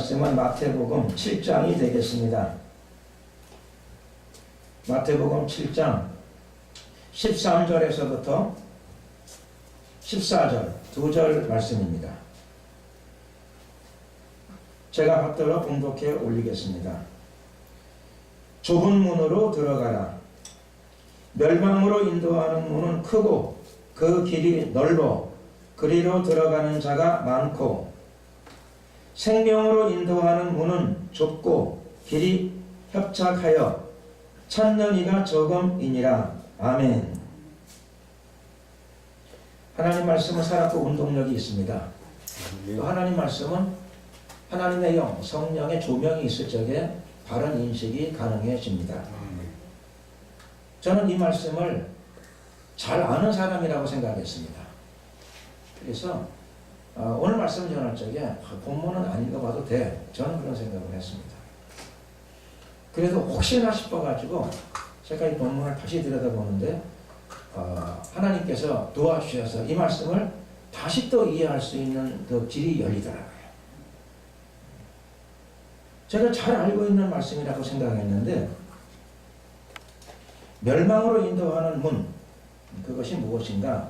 말씀은 마태복음 7장이 되겠습니다. 마태복음 7장 13절에서부터 14절 2절 말씀입니다. 제가 받들어 봉독해 올리겠습니다. 좁은 문으로 들어가라. 멸망으로 인도하는 문은 크고 그 길이 넓어 그리로 들어가는 자가 많고 생명으로 인도하는 문은 좁고 길이 협착하여 찾는 이가 적음이니라. 아멘. 하나님 말씀은 살았고 운동력이 있습니다. 또 하나님 말씀은 하나님의 영, 성령의 조명이 있을 적에 바른 인식이 가능해집니다. 저는 이 말씀을 잘 아는 사람이라고 생각했습니다. 그래서 오늘 말씀 전할 적에 본문은 안 읽어봐도 돼. 저는 그런 생각을 했습니다. 그래도 혹시나 싶어가지고 제가 이 본문을 다시 들여다보는데 하나님께서 도와주셔서 이 말씀을 다시 또 이해할 수 있는 그 길이 열리더라고요. 제가 잘 알고 있는 말씀이라고 생각했는데 멸망으로 인도하는 문, 그것이 무엇인가?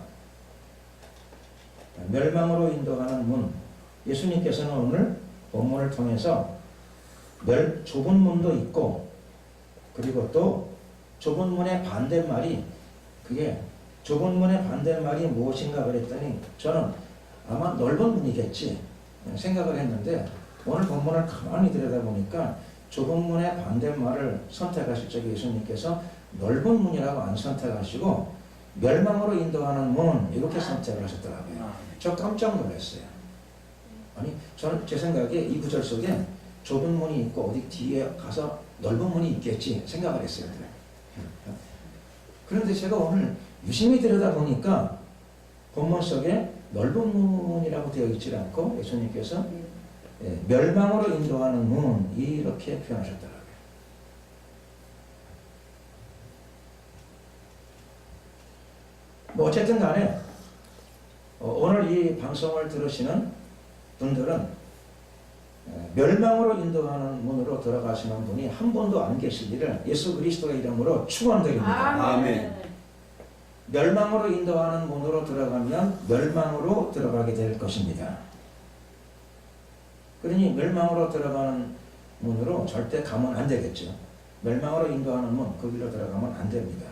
멸망으로 인도하는 문, 예수님께서는 오늘 본문을 통해서 좁은 문도 있고 그리고 또 좁은 문의 반대말이 그게 좁은 문의 반대말이 무엇인가 그랬더니 저는 아마 넓은 문이겠지 생각을 했는데 오늘 본문을 가만히 들여다보니까 좁은 문의 반대말을 선택하실 적에 예수님께서 넓은 문이라고 안 선택하시고 멸망으로 인도하는 문은 이렇게 선택을 하셨더라고요. 저 깜짝 놀랐어요. 아니 저는 제 생각에 이 구절 속에 좁은 문이 있고 어디 뒤에 가서 넓은 문이 있겠지 생각을 했어요. 그런데 제가 오늘 유심히 들여다보니까 본문 속에 넓은 문이라고 되어 있지 않고 예수님께서 멸망으로 인도하는 문 이렇게 표현하셨더라고요. 뭐 어쨌든 간에 오늘 이 방송을 들으시는 분들은 멸망으로 인도하는 문으로 들어가시는 분이 한 분도 안 계시기를 예수 그리스도의 이름으로 축원드립니다. 아멘. 멸망으로 인도하는 문으로 들어가면 멸망으로 들어가게 될 것입니다. 그러니 멸망으로 들어가는 문으로 절대 가면 안 되겠죠. 멸망으로 인도하는 문, 그 길로 들어가면 안 됩니다.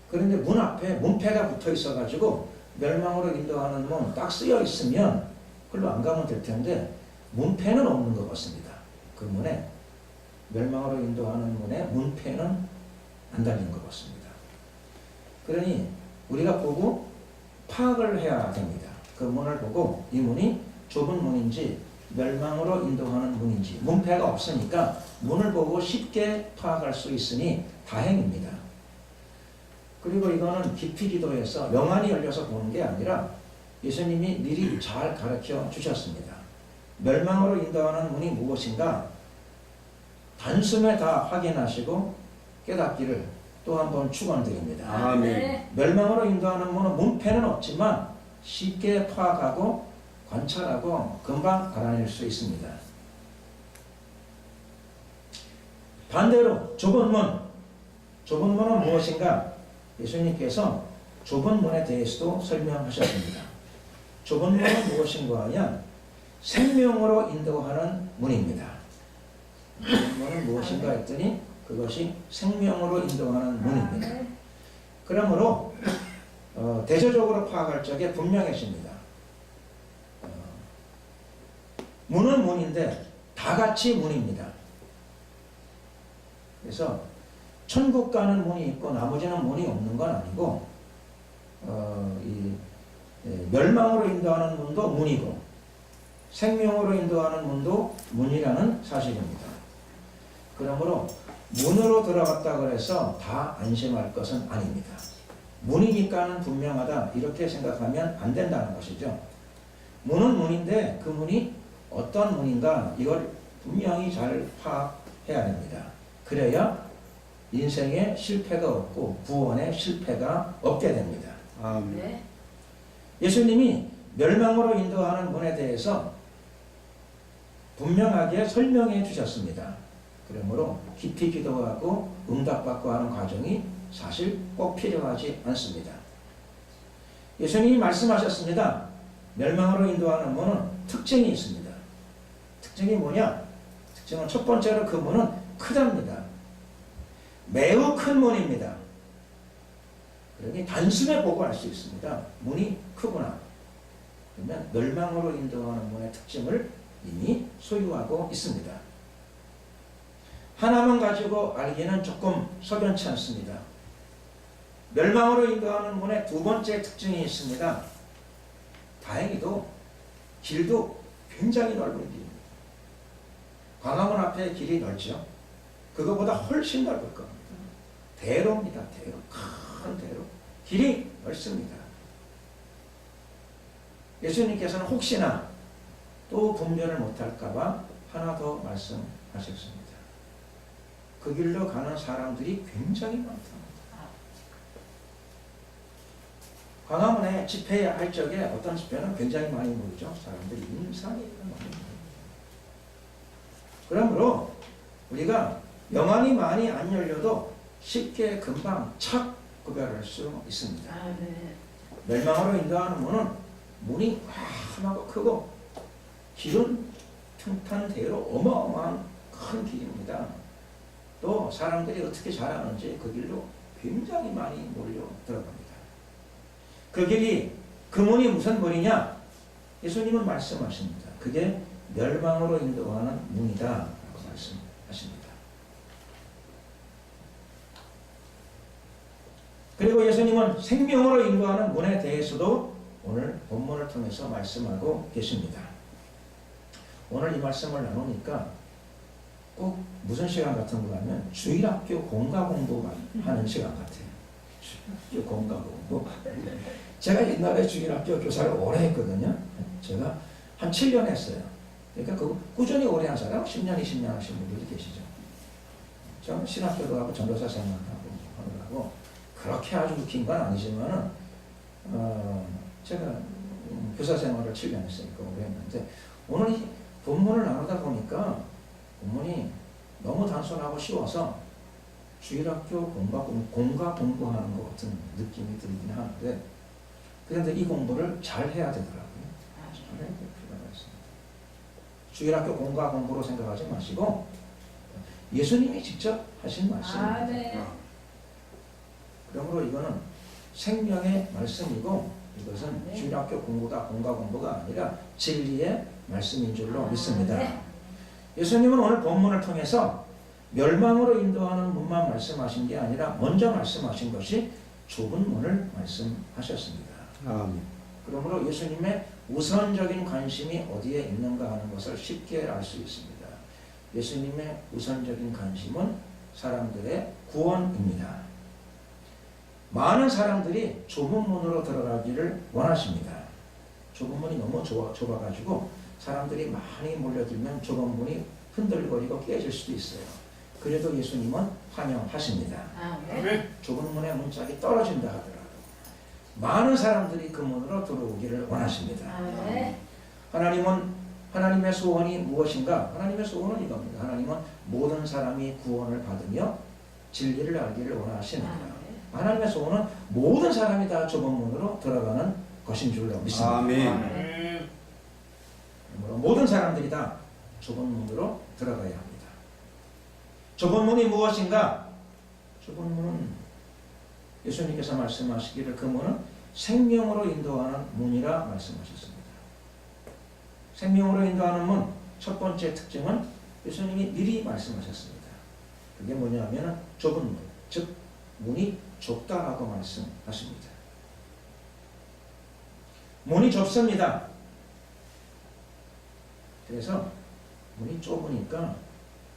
그런데 문 앞에 문패가 붙어 있어가지고 멸망으로 인도하는 문 딱 쓰여 있으면 그걸로 안 가면 될 텐데 문패는 없는 것 같습니다. 그 문에 멸망으로 인도하는 문에 문패는 안 달린 것 같습니다. 그러니 우리가 보고 파악을 해야 됩니다. 그 문을 보고 이 문이 좁은 문인지 멸망으로 인도하는 문인지 문패가 없으니까 문을 보고 쉽게 파악할 수 있으니 다행입니다. 그리고 이거는 깊이 기도해서 명안이 열려서 보는 게 아니라 예수님이 미리 잘 가르쳐 주셨습니다. 멸망으로 인도하는 문이 무엇인가? 단숨에 다 확인하시고 깨닫기를 또 한 번 축원드립니다. 아멘. 멸망으로 인도하는 문은 문패는 없지만 쉽게 파악하고 관찰하고 금방 알아낼 수 있습니다. 반대로 좁은 문, 좁은 문은 무엇인가? 예수님께서 좁은 문에 대해서도 설명하셨습니다. 좁은 문은 무엇인가 하면 생명으로 인도하는 문입니다. 좁은 문은 무엇인가 했더니 그것이 생명으로 인도하는 문입니다. 그러므로 대조적으로 파악할 적에 분명해집니다. 문은 문인데 다 같이 문입니다. 그래서 천국 가는 문이 있고 나머지는 문이 없는 건 아니고 멸망으로 인도하는 문도 문이고 생명으로 인도하는 문도 문이라는 사실입니다. 그러므로 문으로 들어갔다 그래서 다 안심할 것은 아닙니다. 문이니까는 분명하다 이렇게 생각하면 안 된다는 것이죠. 문은 문인데 그 문이 어떤 문인가 이걸 분명히 잘 파악해야 됩니다. 그래야 인생에 실패가 없고 구원에 실패가 없게 됩니다. 아멘. 예수님이 멸망으로 인도하는 문에 대해서 분명하게 설명해 주셨습니다. 그러므로 깊이 기도하고 응답받고 하는 과정이 사실 꼭 필요하지 않습니다. 예수님이 말씀하셨습니다. 멸망으로 인도하는 문은 특징이 있습니다. 특징이 뭐냐? 특징은 첫 번째로 그 문은 크답니다. 매우 큰 문입니다. 그러니 단숨에 보고 알 수 있습니다. 문이 크구나. 그러면 멸망으로 인도하는 문의 특징을 이미 소유하고 있습니다. 하나만 가지고 알기는 조금 석연치 않습니다. 멸망으로 인도하는 문의 두 번째 특징이 있습니다. 다행히도 길도 굉장히 넓은 길입니다. 광화문 앞에 길이 넓죠. 그거보다 훨씬 넓을 겁니다. 대로입니다. 대로. 큰 대로. 길이 넓습니다. 예수님께서는 혹시나 또 분별을 못할까봐 하나 더 말씀하셨습니다. 그 길로 가는 사람들이 굉장히 많다. 광화문에 집회할 적에 어떤 집회는 굉장히 많이 모이죠. 사람들이 인산이 많이 모입니다. 그러므로 우리가 영안이 많이 안 열려도 쉽게 금방 착 구별할 수 있습니다. 멸망으로 인도하는 문은 문이 환하고 크고 길은 평탄대로 어마어마한 큰 길입니다. 또 사람들이 어떻게 자라는지 그 길로 굉장히 많이 몰려 들어갑니다. 그 길이, 그 문이 무슨 문이냐? 예수님은 말씀하십니다. 그게 멸망으로 인도하는 문이다 라고 말씀하십니다. 그리고 예수님은 생명으로 인도하는 문에 대해서도 오늘 본문을 통해서 말씀하고 계십니다. 오늘 이 말씀을 나누니까 꼭 무슨 시간 같은 거 하면 주일학교 공과 공부하는 시간 같아요. 주일학교 공과 공부. 제가 옛날에 주일학교 교사를 오래 했거든요. 제가 한 7년 했어요. 그러니까 그 꾸준히 오래 한 사람 10년, 20년 하신 분들이 계시죠. 저는 신학교도 하고 전도사 생활하고 하느라고 그렇게 아주 긴 건 아니지만은 제가 교사 생활을 7년 했으니까 오래 했는데 오늘 이 본문을 나누다 보니까 본문이 너무 단순하고 쉬워서 주일학교 공과 공부하는 것 같은 느낌이 들긴 하는데 그런데 이 공부를 잘 해야 되더라고요. 잘 해야 될 필요가 있습니다. 주일학교 공과 공부로 생각하지 마시고 예수님이 직접 하신 말씀입니다. 네. 그러므로 이거는 생명의 말씀이고 이것은 주일학교 공부가 공과 공부가 아니라 진리의 말씀인 줄로 믿습니다. 네. 예수님은 오늘 본문을 통해서 멸망으로 인도하는 문만 말씀하신 게 아니라 먼저 말씀하신 것이 좁은 문을 말씀하셨습니다. 아멘. 그러므로 예수님의 우선적인 관심이 어디에 있는가 하는 것을 쉽게 알 수 있습니다. 예수님의 우선적인 관심은 사람들의 구원입니다. 많은 사람들이 좁은 문으로 들어가기를 원하십니다. 좁은 문이 너무 좁아가지고 사람들이 많이 몰려들면 좁은 문이 흔들거리고 깨질 수도 있어요. 그래도 예수님은 환영하십니다. 좁은 문의 문짝이 떨어진다 하더라도 많은 사람들이 그 문으로 들어오기를 원하십니다. 하나님의 소원이 무엇인가? 하나님의 소원은 이겁니다. 하나님은 모든 사람이 구원을 받으며 진리를 알기를 원하십니다. 하나님의 소원은 모든 사람이 다 좁은 문으로 들어가는 것인 줄로 믿습니다. 아멘. 모든 사람들이 다 좁은 문으로 들어가야 합니다. 좁은 문이 무엇인가? 좁은 문은 예수님께서 말씀하시기를 그 문은 생명으로 인도하는 문이라 말씀하셨습니다. 생명으로 인도하는 문, 첫 번째 특징은 예수님이 미리 말씀하셨습니다. 그게 뭐냐면 좁은 문, 즉 문이 좁다라고 말씀하십니다. 문이 좁습니다. 그래서 문이 좁으니까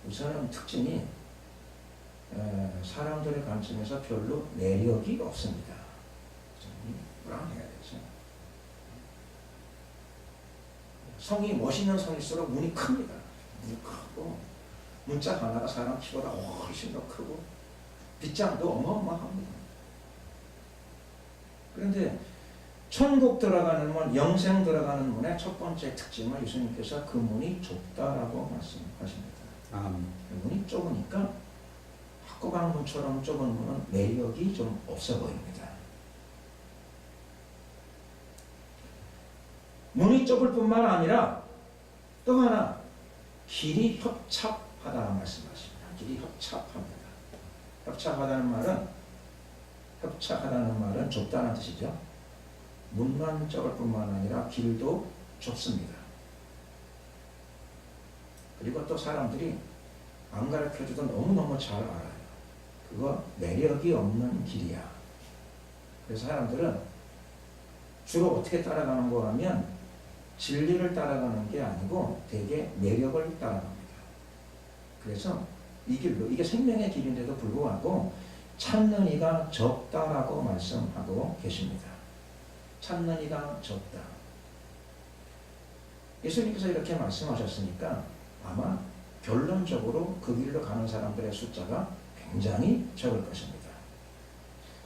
우선은 특징이 사람들의 관점에서 별로 매력이 없습니다. 문이 불안해야 되죠. 성이 멋있는 성일수록 문이 큽니다. 문이 크고 문자 하나가 사람 키보다 훨씬 더 크고 빗장도 어마어마합니다. 그런데 천국 들어가는 문, 영생 들어가는 문의 첫 번째 특징을 예수님께서 그 문이 좁다라고 말씀하십니다. 문이 좁으니까 학구방문처럼 좁은 문은 매력이 좀 없어 보입니다. 문이 좁을 뿐만 아니라 또 하나 길이 협착하다는 말씀하십니다. 길이 협착합니다. 협착하다는 말은 좁다는 뜻이죠. 문만 좁을 뿐만 아니라 길도 좁습니다. 그리고 또 사람들이 안 가르쳐줘도 너무너무 잘 알아요. 그거 매력이 없는 길이야. 그래서 사람들은 주로 어떻게 따라가는 거 하면 진리를 따라가는 게 아니고 되게 매력을 따라갑니다. 그래서 이 길로, 이게 생명의 길인데도 불구하고 찾는 이가 적다라고 말씀하고 계십니다. 찾는 이가 적다. 예수님께서 이렇게 말씀하셨으니까 아마 결론적으로 그 길로 가는 사람들의 숫자가 굉장히 적을 것입니다.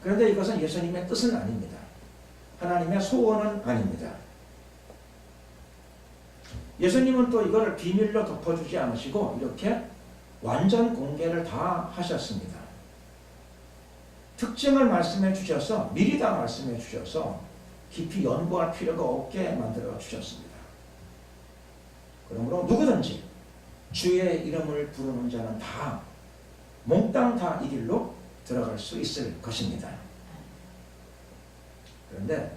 그런데 이것은 예수님의 뜻은 아닙니다. 하나님의 소원은 아닙니다. 예수님은 또 이걸 비밀로 덮어주지 않으시고 이렇게 완전 공개를 다 하셨습니다. 특징을 말씀해 주셔서 미리 다 말씀해 주셔서 깊이 연구할 필요가 없게 만들어 주셨습니다. 그러므로 누구든지 주의 이름을 부르는 자는 다 몽땅 다 이 길로 들어갈 수 있을 것입니다. 그런데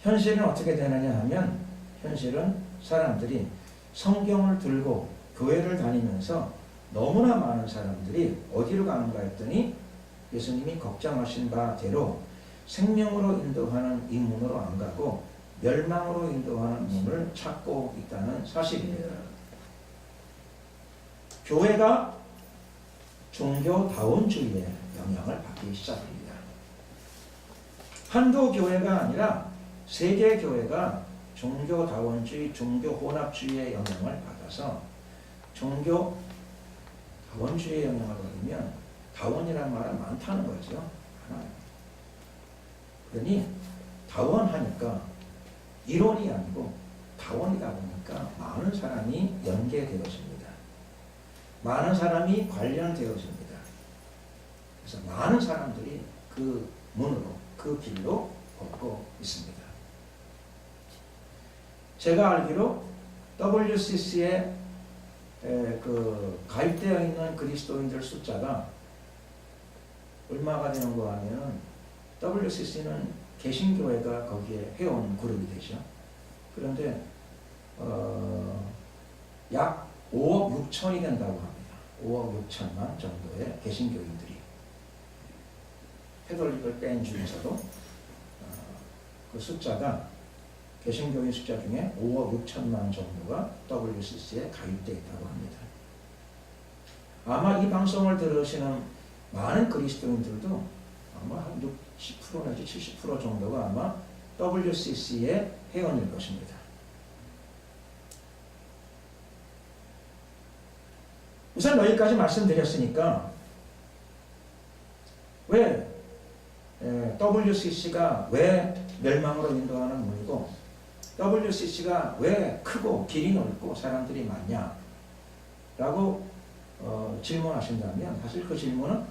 현실은 어떻게 되느냐 하면 현실은 사람들이 성경을 들고 교회를 다니면서 너무나 많은 사람들이 어디로 가는가 했더니 예수님이 걱정하신 바대로 생명으로 인도하는 이 문으로 안 가고 멸망으로 인도하는 문을 찾고 있다는 사실입니다. 교회가 종교다원주의의 영향을 받기 시작합니다. 한두 교회가 아니라 세계 교회가 종교다원주의, 종교혼합주의의 영향을 받아서 종교다원주의의 영향을 받으면 다원이라는 말은 많다는 거죠. 하나요. 그러니 다원하니까 이론이 아니고 다원이다 보니까 많은 사람이 연계되어집니다. 많은 사람이 관련되어집니다. 그래서 많은 사람들이 그 문으로, 그 길로 걷고 있습니다. 제가 알기로 WCC에 가입되어 있는 그리스도인들 숫자가 얼마가 되는 거 하면 WCC는 개신교회가 거기에 회원 그룹이 되죠. 그런데 약 5억 6천이 된다고 합니다. 5억 6천만 정도의 개신교인들이 캐톨릭을 뺀 중에서도 그 숫자가 개신교인 숫자 중에 5억 6천만 정도가 WCC에 가입되어 있다고 합니다. 아마 이 방송을 들으시는 많은 그리스도인들도 아마 한 60% 내지 70% 정도가 아마 WCC의 회원일 것입니다. 우선 여기까지 말씀드렸으니까 왜 WCC가 왜 멸망으로 인도하는 문이고 WCC가 왜 크고 길이 넓고 사람들이 많냐 라고 질문하신다면 사실 그 질문은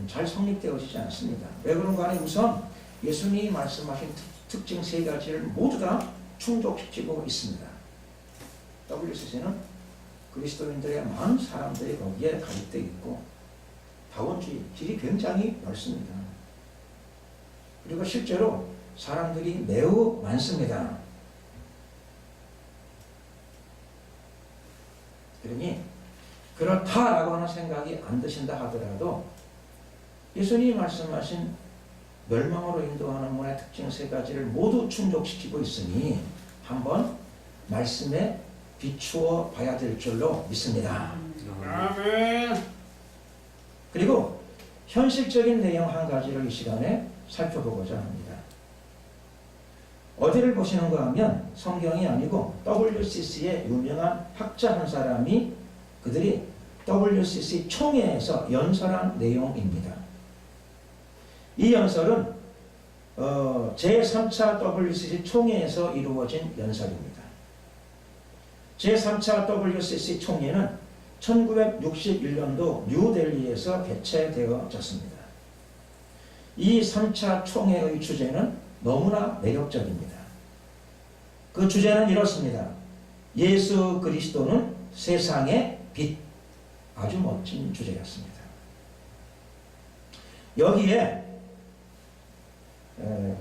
잘 성립되어지지 않습니다. 왜 그런가 하니 우선 예수님이 말씀하신 특징 세 가지를 모두 다 충족시키고 있습니다. WCC는 그리스도인들의 많은 사람들이 거기에 가입되어 있고 다원주의, 길이 굉장히 넓습니다. 그리고 실제로 사람들이 매우 많습니다. 그러니 그렇다라고 하는 생각이 안 드신다 하더라도 예수님이 말씀하신 멸망으로 인도하는 문의 특징 세 가지를 모두 충족시키고 있으니 한번 말씀에 비추어 봐야 될 줄로 믿습니다. 아멘. 그리고 현실적인 내용 한 가지를 이 시간에 살펴보고자 합니다. 어디를 보시는가 하면 성경이 아니고 WCC의 유명한 학자 한 사람이 그들이 WCC 총회에서 연설한 내용입니다. 이 연설은 제3차 WCC 총회에서 이루어진 연설입니다. 제3차 WCC 총회는 1961년도 뉴델리에서 개최되어졌습니다. 이 3차 총회의 주제는 너무나 매력적입니다. 그 주제는 이렇습니다. 예수 그리스도는 세상의 빛. 아주 멋진 주제였습니다. 여기에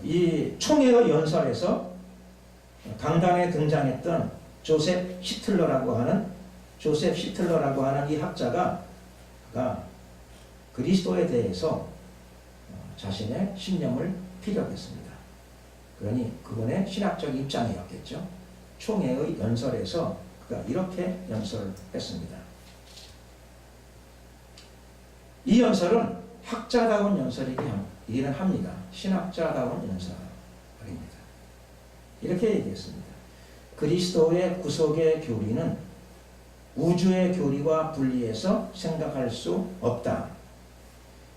이 총회의 연설에서 강단에 등장했던 조셉 시틀러라고 하는 이 학자가 그리스도에 대해서 자신의 신념을 피력했습니다. 그러니 그분의 신학적 입장이었겠죠. 총회의 연설에서 그가 이렇게 연설을 했습니다. 이 연설은 학자다운 연설이긴 합니다. 신학자다운 연설입니다. 이렇게 얘기했습니다. 그리스도의 구속의 교리는 우주의 교리와 분리해서 생각할 수 없다.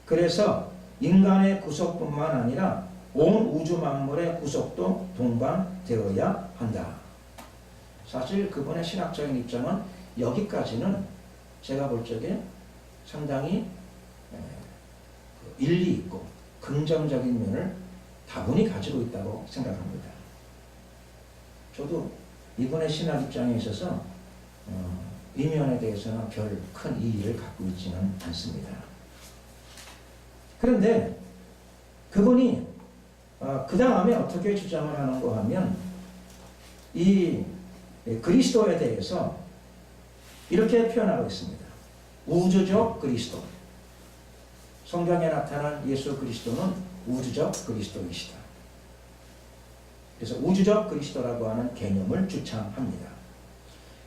그래서 인간의 구속뿐만 아니라 온 우주 만물의 구속도 동반되어야 한다. 사실 그분의 신학적인 입장은 여기까지는 제가 볼 적에 상당히 일리 있고 긍정적인 면을 다분히 가지고 있다고 생각합니다. 저도 이분의 신학 입장에 있어서 이 면에 대해서는 별 큰 이의를 갖고 있지는 않습니다. 그런데 그분이 그 다음에 어떻게 주장을 하는가 하면 이 그리스도에 대해서 이렇게 표현하고 있습니다. 우주적 그리스도. 성경에 나타난 예수 그리스도는 우주적 그리스도이시다. 그래서 우주적 그리스도라고 하는 개념을 주창합니다.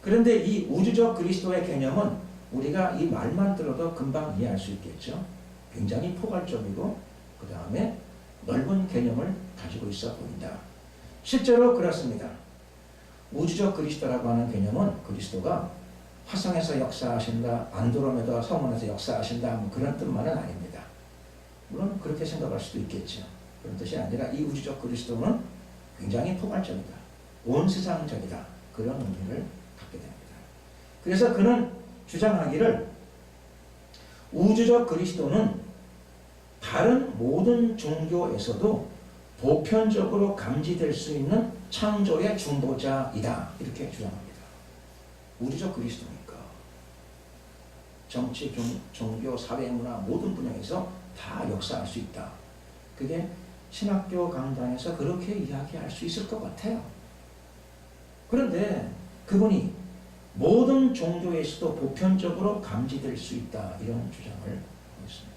그런데 이 우주적 그리스도의 개념은 우리가 이 말만 들어도 금방 이해할 수 있겠죠. 굉장히 포괄적이고 그 다음에 넓은 개념을 가지고 있어 보인다. 실제로 그렇습니다. 우주적 그리스도라고 하는 개념은 그리스도가 화성에서 역사하신다, 안드로메다 성운에서 역사하신다, 뭐 그런 뜻만은 아닙니다. 물론 그렇게 생각할 수도 있겠죠. 그런 뜻이 아니라 이 우주적 그리스도는 굉장히 포괄적이다, 온 세상적이다, 그런 의미를 갖게 됩니다. 그래서 그는 주장하기를 우주적 그리스도는 다른 모든 종교에서도 보편적으로 감지될 수 있는 창조의 중보자이다. 이렇게 주장합니다. 우주적 그리스도니까 정치, 종교, 사회문화 모든 분야에서 다 역사할 수 있다. 그게 신학교 강단에서 그렇게 이야기할 수 있을 것 같아요. 그런데 그분이 모든 종교에서도 보편적으로 감지될 수 있다. 이런 주장을 하고 있습니다.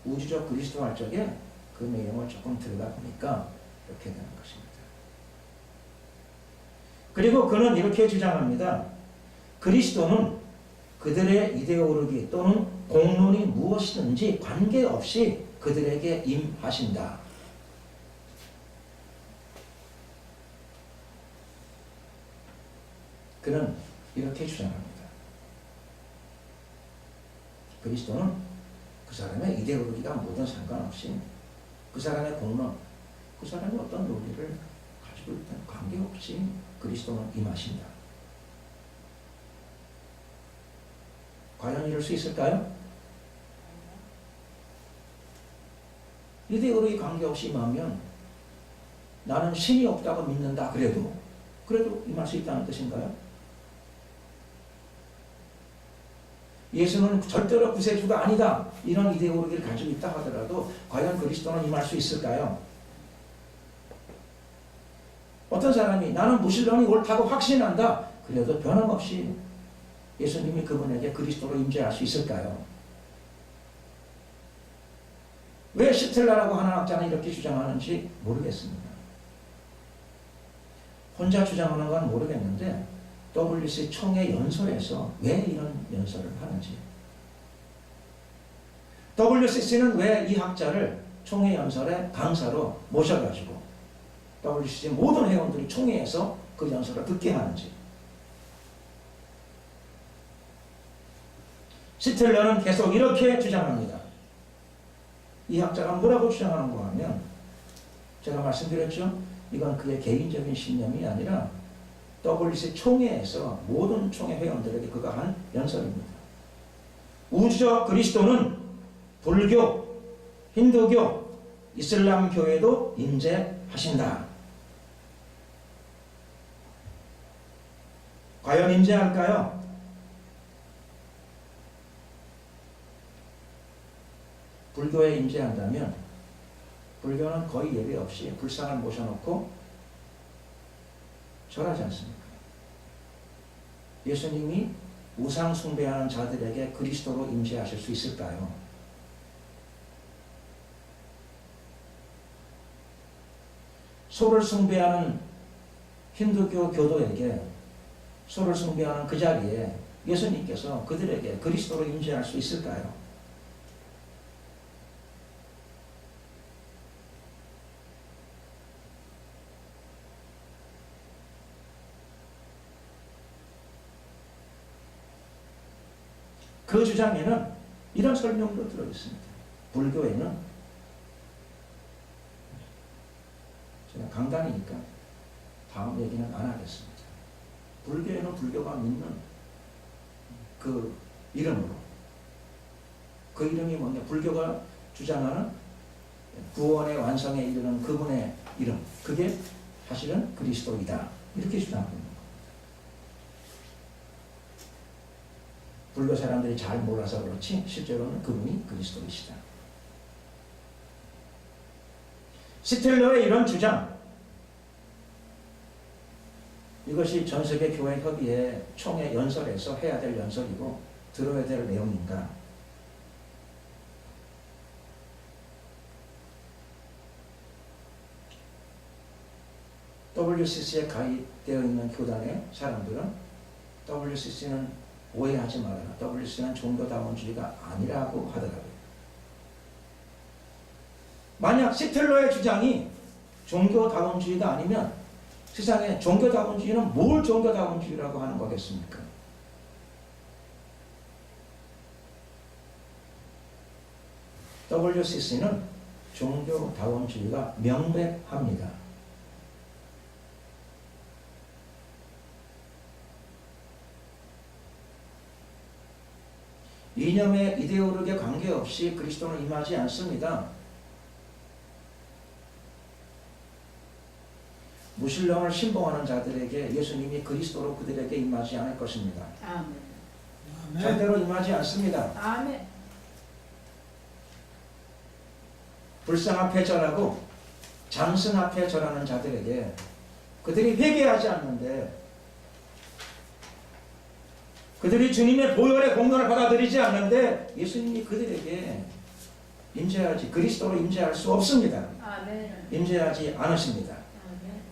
우주적 그리스도 할 적에 그 내용을 조금 들어가 보니까 이렇게 되는 것입니다. 그리고 그는 이렇게 주장합니다. 그리스도는 그들의 이데올로기 또는 공론이 무엇이든지 관계없이 그들에게 임하신다. 그는 이렇게 주장합니다. 그리스도는 그 사람의 이데올로기가 뭐든 상관없이 그 사람의 공론, 그 사람이 어떤 논리를 가지고 있든 관계없이 그리스도는 임하신다. 과연 이럴 수 있을까요? 이데올로기 관계없이 임하면 나는 신이 없다고 믿는다 그래도 임할 수 있다는 뜻인가요? 예수는 절대로 구세주가 아니다. 이런 이데올로기를 가지고 있다 하더라도 과연 그리스도는 임할 수 있을까요? 어떤 사람이 나는 무신론이 옳다고 확신한다. 그래도 변함없이 예수님이 그분에게 그리스도로 임재할 수 있을까요? 왜 시틀러라고 하는 학자는 이렇게 주장하는지 모르겠습니다. 혼자 주장하는 건 모르겠는데 WC 총회 연설에서 왜 이런 연설을 하는지, WCC는 왜 이 학자를 총회 연설의 강사로 모셔가지고 WCC 모든 회원들이 총회에서 그 연설을 듣게 하는지. 시틀러는 계속 이렇게 주장합니다. 이 학자가 뭐라고 주장하는가 하면, 제가 말씀드렸죠. 이건 그의 개인적인 신념이 아니라 WC 총회에서 모든 총회 회원들에게 그가 한 연설입니다. 우주적 그리스도는 불교, 힌두교, 이슬람 교회도 임재하신다. 과연 임재할까요? 불교에 임재한다면 불교는 거의 예배 없이 불상을 모셔놓고 절하지 않습니까? 예수님이 우상 숭배하는 자들에게 그리스도로 임재하실 수 있을까요? 소를 숭배하는 힌두교 교도에게, 소를 숭배하는 그 자리에 예수님께서 그들에게 그리스도로 임재할 수 있을까요? 그 주장에는 이런 설명도 들어있습니다. 불교에는, 제가 강단이니까 다음 얘기는 안 하겠습니다. 불교에는 불교가 믿는 그 이름으로, 그 이름이 뭐냐, 불교가 주장하는 구원의 완성에 이르는 그분의 이름, 그게 사실은 그리스도이다, 이렇게 주장하는 겁니다. 불교 사람들이 잘 몰라서 그렇지 실제로는 그분이 그리스도이시다. 스틸러의 이런 주장, 이것이 전세계 교회 협의회 총회 연설에서 해야 될 연설이고 들어야 될 내용인가? WCC에 가입되어 있는 교단의 사람들은 WCC는 오해하지 말아라, WCC는 종교다원주의가 아니라고 하더라고요. 만약 스틸러의 주장이 종교다원주의가 아니면 세상에 종교다원주의는 뭘 종교다원주의라고 하는 거겠습니까? WCC는 종교다원주의가 명백합니다. 이념의 이데올로기에 관계없이 그리스도는 임하지 않습니다. 무신론을 신봉하는 자들에게 예수님이 그리스도로 그들에게 임하지 않을 것입니다. 아멘. 절대로 임하지 않습니다. 아멘. 불상 앞에 절하고 장승 앞에 절하는 자들에게 그들이 회개하지 않는데, 그들이 주님의 보혈의 공로를 받아들이지 않는데 예수님이 그들에게 임재하지, 그리스도로 임재할 수 없습니다. 아멘. 임재하지 않으십니다. 아멘.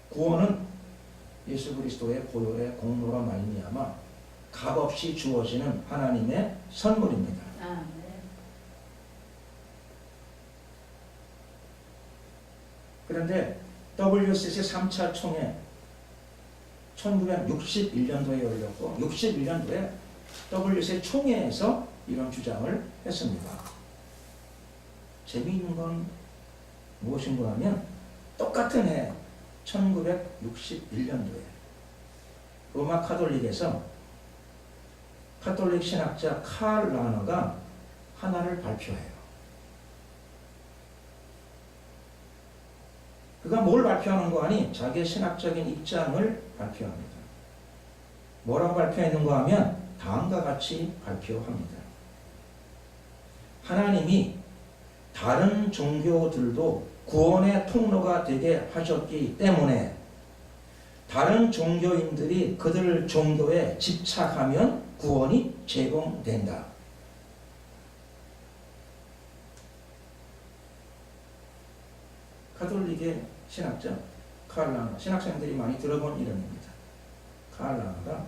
구원은 예수 그리스도의 보혈의 공로로 말미암아 값없이 주어지는 하나님의 선물입니다. 아멘. 그런데 WCC 3차 총회 1961년도에 열렸고 61년도에 WCC 총회에서 이런 주장을 했습니다. 재미있는 건 무엇인가 하면 똑같은 해 1961년도에 로마 카톨릭에서 카톨릭 신학자 칼 라너가 하나를 발표해요. 그가 뭘 발표하는 거 아니? 자기의 신학적인 입장을 발표합니다. 뭐라고 발표했는가 하면 다음과 같이 발표합니다. 하나님이 다른 종교들도 구원의 통로가 되게 하셨기 때문에 다른 종교인들이 그들 종교에 집착하면 구원이 제공된다. 카톨릭의 신학자 칼 라너, 신학생들이 많이 들어본 이름입니다. 칼 라너가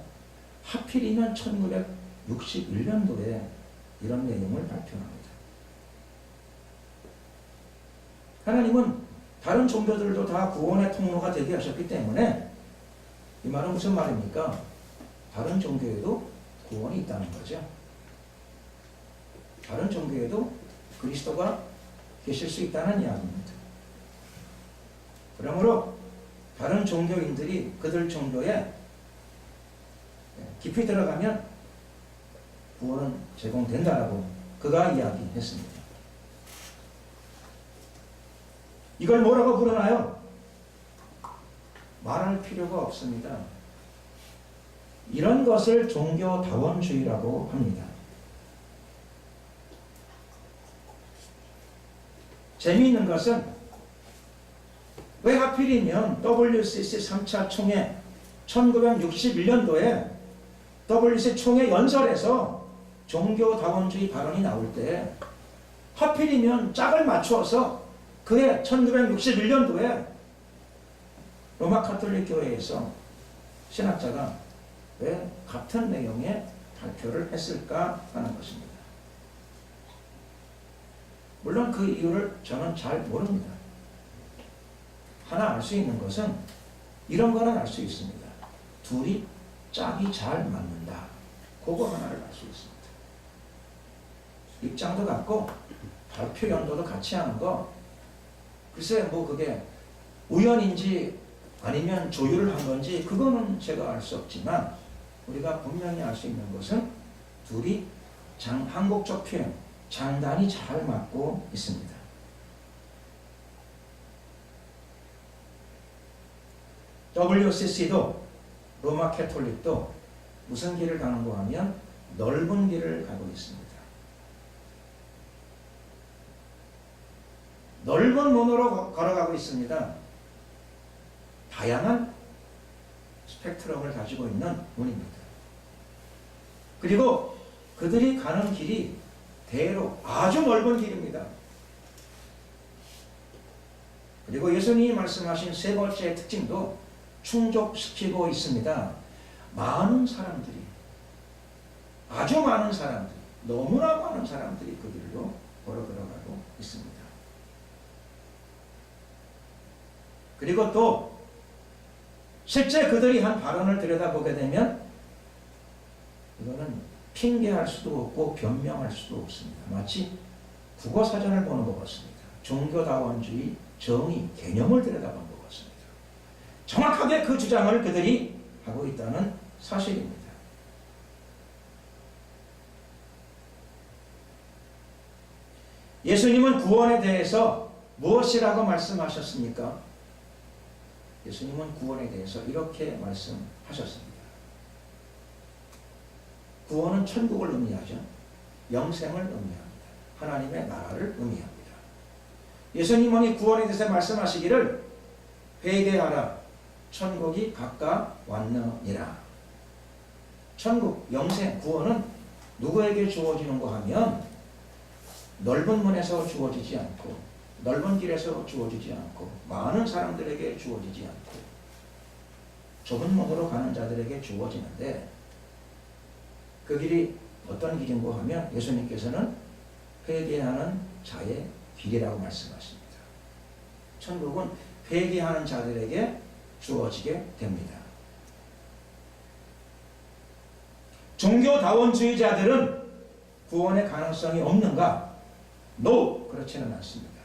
하필이면 1961년도에 이런 내용을 발표합니다. 하나님은 다른 종교들도 다 구원의 통로가 되게 하셨기 때문에 이 말은 무슨 말입니까? 다른 종교에도 구원이 있다는 거죠. 다른 종교에도 그리스도가 계실 수 있다는 이야기입니다. 그러므로 다른 종교인들이 그들 종교에 깊이 들어가면 구원은 제공된다라고 그가 이야기했습니다. 이걸 뭐라고 부르나요? 말할 필요가 없습니다. 이런 것을 종교다원주의라고 합니다. 재미있는 것은 왜 하필이면 WCC 3차 총회 1961년도에 WCC 총회 연설에서 종교다원주의 발언이 나올 때 하필이면 짝을 맞추어서 그해 1961년도에 로마 카톨릭 교회에서 신학자가 왜 같은 내용의 발표를 했을까 하는 것입니다. 물론 그 이유를 저는 잘 모릅니다. 하나 알 수 있는 것은 이런 거는 알 수 있습니다. 둘이 짝이 잘 맞는다. 그거 하나를 알 수 있습니다. 입장도 같고 발표 연도도 같이 하는 거 글쎄 뭐 그게 우연인지 아니면 조율을 한 건지 그거는 제가 알 수 없지만 우리가 분명히 알 수 있는 것은 둘이 한국적 표현 장단이 잘 맞고 있습니다. WCC도 로마 캐톨릭도 무슨 길을 가는가 하면 넓은 길을 가고 있습니다. 넓은 문으로 걸어가고 있습니다. 다양한 스펙트럼을 가지고 있는 문입니다. 그리고 그들이 가는 길이 대로 아주 넓은 길입니다. 그리고 예수님이 말씀하신 세 번째 특징도 충족시키고 있습니다. 많은 사람들이, 아주 많은 사람들이, 너무나 많은 사람들이 그 길로 걸어 들어가고 있습니다. 그리고 또 실제 그들이 한 발언을 들여다보게 되면 이거는 핑계할 수도 없고 변명할 수도 없습니다. 마치 국어사전을 보는 것 같습니다. 종교다원주의, 정의, 개념을 들여다본 것 같습니다. 정확하게 그 주장을 그들이 하고 있다는 사실입니다. 예수님은 구원에 대해서 무엇이라고 말씀하셨습니까? 예수님은 구원에 대해서 이렇게 말씀하셨습니다. 구원은 천국을 의미하죠. 영생을 의미합니다. 하나님의 나라를 의미합니다. 예수님은 이 구원에 대해서 말씀하시기를 회개하라 천국이 가까웠느니라. 천국, 영생, 구원은 누구에게 주어지는가 하면 넓은 문에서 주어지지 않고 넓은 길에서 주어지지 않고 많은 사람들에게 주어지지 않고 좁은 문으로 가는 자들에게 주어지는데 그 길이 어떤 길인가 하면 예수님께서는 회개하는 자의 길이라고 말씀하십니다. 천국은 회개하는 자들에게 주어지게 됩니다. 종교다원주의자들은 구원의 가능성이 없는가? No! 그렇지는 않습니다.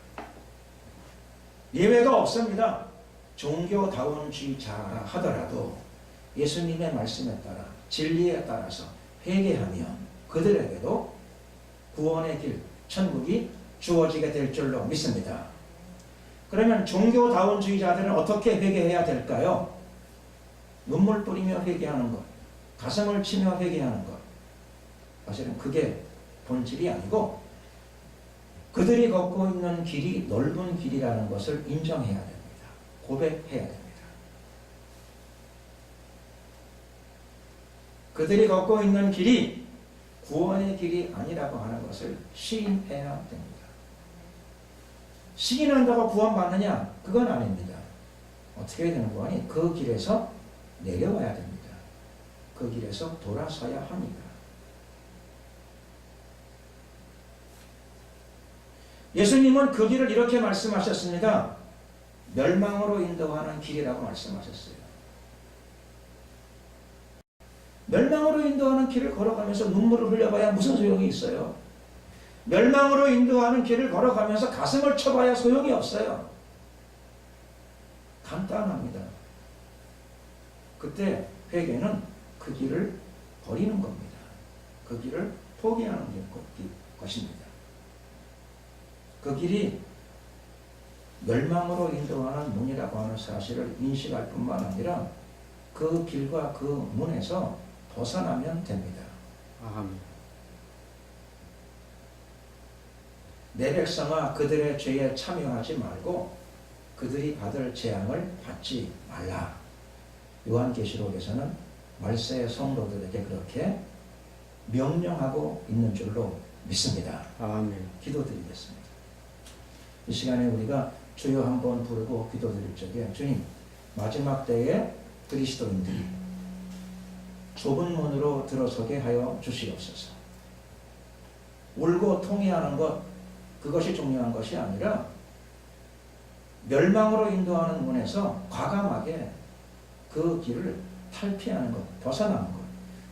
예외가 없습니다. 종교다원주의자라 하더라도 예수님의 말씀에 따라 진리에 따라서 회개하면 그들에게도 구원의 길, 천국이 주어지게 될 줄로 믿습니다. 그러면 종교다원주의자들은 어떻게 회개해야 될까요? 눈물 뿌리며 회개하는 것, 가슴을 치며 회개하는 것. 사실은 그게 본질이 아니고 그들이 걷고 있는 길이 넓은 길이라는 것을 인정해야 됩니다. 고백해야 됩니다. 그들이 걷고 있는 길이 구원의 길이 아니라고 하는 것을 시인해야 됩니다. 시인한다고 구원받느냐? 그건 아닙니다. 어떻게 되는 거니? 그 길에서 내려와야 됩니다. 그 길에서 돌아서야 합니다. 예수님은 그 길을 이렇게 말씀하셨습니다. 멸망으로 인도하는 길이라고 말씀하셨어요. 멸망으로 인도하는 길을 걸어가면서 눈물을 흘려봐야 무슨 소용이 있어요? 멸망으로 인도하는 길을 걸어가면서 가슴을 쳐봐야 소용이 없어요. 간단합니다. 그때 회개는 그 길을 버리는 겁니다. 그 길을 포기하는 것입니다. 그 길이 멸망으로 인도하는 문이라고 하는 사실을 인식할 뿐만 아니라 그 길과 그 문에서 벗어나면 됩니다. 아멘. 내 백성아 그들의 죄에 참여하지 말고 그들이 받을 재앙을 받지 말라. 요한계시록에서는 말세의 성도들에게 그렇게 명령하고 있는 줄로 믿습니다. 아멘. 기도드리겠습니다. 이 시간에 우리가 주여 한번 부르고 기도드릴 적에 주님, 마지막 때에 그리스도인들이 좁은 문으로 들어서게 하여 주시옵소서. 울고 통회하는 것, 그것이 중요한 것이 아니라 멸망으로 인도하는 문에서 과감하게 그 길을 탈피하는 것, 벗어나는 것,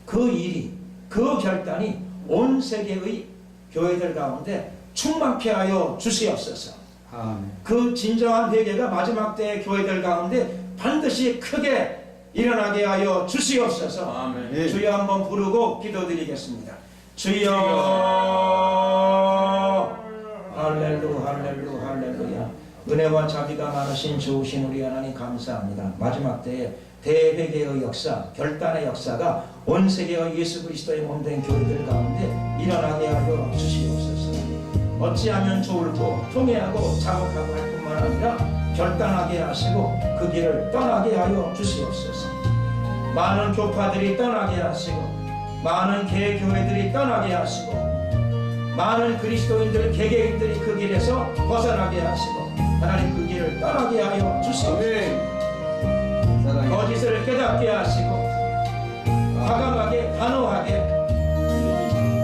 그 일이, 그 결단이 온 세계의 교회들 가운데 충만케 하여 주시옵소서. 아멘. 그 진정한 회개가 마지막 때의 교회들 가운데 반드시 크게 일어나게 하여 주시옵소서. 아멘. 주여 한번 부르고 기도드리겠습니다. 주여, 할렐루야, 할렐루야, 할렐루야. 은혜와 자비가 많으신 좋으신 우리 하나님 감사합니다. 마지막 때에 대회개의 역사, 결단의 역사가 온 세계의 예수 그리스도의 몸된 교회들 가운데 일어나게 하여 주시옵소서. 어찌하면 좋을고 통회하고 자극하고 할 뿐만 아니라 결단하게 하시고 그 길을 떠나게 하여 주시옵소서. 많은 교파들이 떠나게 하시고 많은 개교회들이 떠나게 하시고 많은 그리스도인들, 개개인들이 그 길에서 벗어나게 하시고 하나님 그 길을 떠나게 하여 주시옵소서. 거짓을 깨닫게 하시고 과감하게 단호하게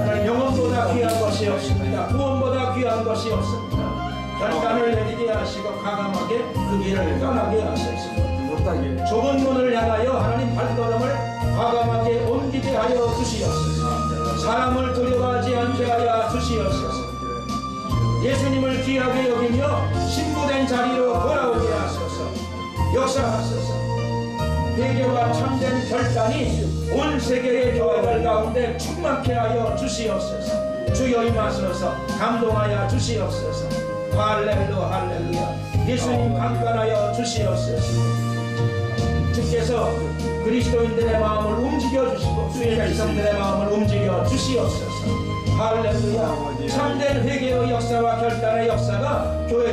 하나님 영혼보다 귀한 것이 없습니다. 구원보다 귀한 것이 없습니다. 결단을 내리게 하시고 과감하게 그 길을 떠나게 하소서. 좁은 문을 향하여 하나님 발걸음을 과감하게 옮기게 하여 주시옵소서. 사람을 두려워하지 않게 하여 주시옵소서. 예수님을 귀하게 여기며 신부된 자리로 돌아오게 하소서. 역사하소서. 회개와 참된 결단이 온 세계의 교회들 가운데 충만케 하여 주시옵소서. 주여 임하소서. 감동하여 주시옵소서. 할렐루야, 할렐루야. 예수님 강건하여 주시옵소서. 주께서 그리스도인들의 마음을 움직여 주시고 주의 백성들의 마음을 움직여 주시옵소서. 할렐루야. 참된 회개의 역사와 결단의 역사가 교회